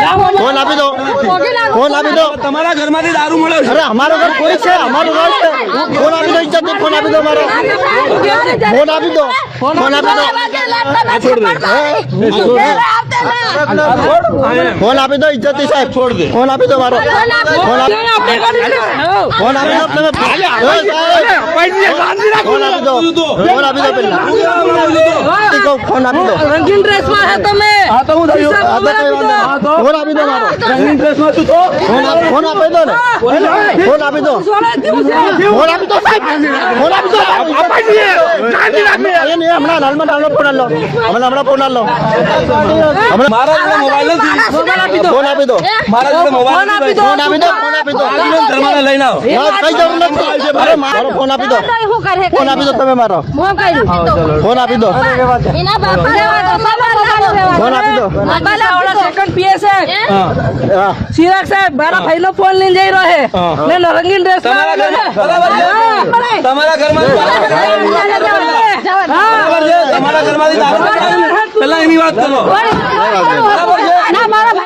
Phone આપી દો, phone આપી દો. તમારા ઘરમાંથી દારૂ મળે છે? અરે અમારો ઘર કોઈ છે, અમારું ઘર છે. ફોન આપી દો, ઇજ્જત ફોન આપી દો મારો. ફોન આપી દો, ફોન આપી દો. ફોન આપી દો, ઇજ્જત સાહેબ. છોડ દે. ફોન આપી દો મારો. ફોન આપી દો તમે. ફોન આપી દો. ફોન આપી દો પેલા. ફોન આપી દો. રંગીન ડ્રેસ માં હે તમે. હા તો હું થયું? ફોન આપી દો મારો. રંગીન ડ્રેસમાં તું તો ફોન આપી દો ને. ફોન આપી દો. ફોન આપી દો સાહેબ. ફોન આપી દો. હમણાં હાલમાં ફોન લો. હમણાં ફોન લો. મારા જોડે મોબાઈલ નથી. ફોન આપી દો. મારા જોડે મોબાઈલ નથી. ફોન આપી દો. ફોન આપી દો. ધર્માને લઈને આવો. કઈ જરૂર નથી. અરે મારો ફોન આપી દો. ફોન આપી દો તમે મારો. ફોન આપી દો. ફોન આપી દો. સેકન્ડ પીએસ હા. ચિરાગ સાહેબ મારા ભાઈ નો ફોન લઈને જઈ રહ્યો છે ને રંગીન ડ્રેસ તમારા ઘરમાં બરાબર છે? તમારા ઘરમાં બરાબર છે? તમારા ઘરમાંથી દારૂ પેલા એની વાત કરો.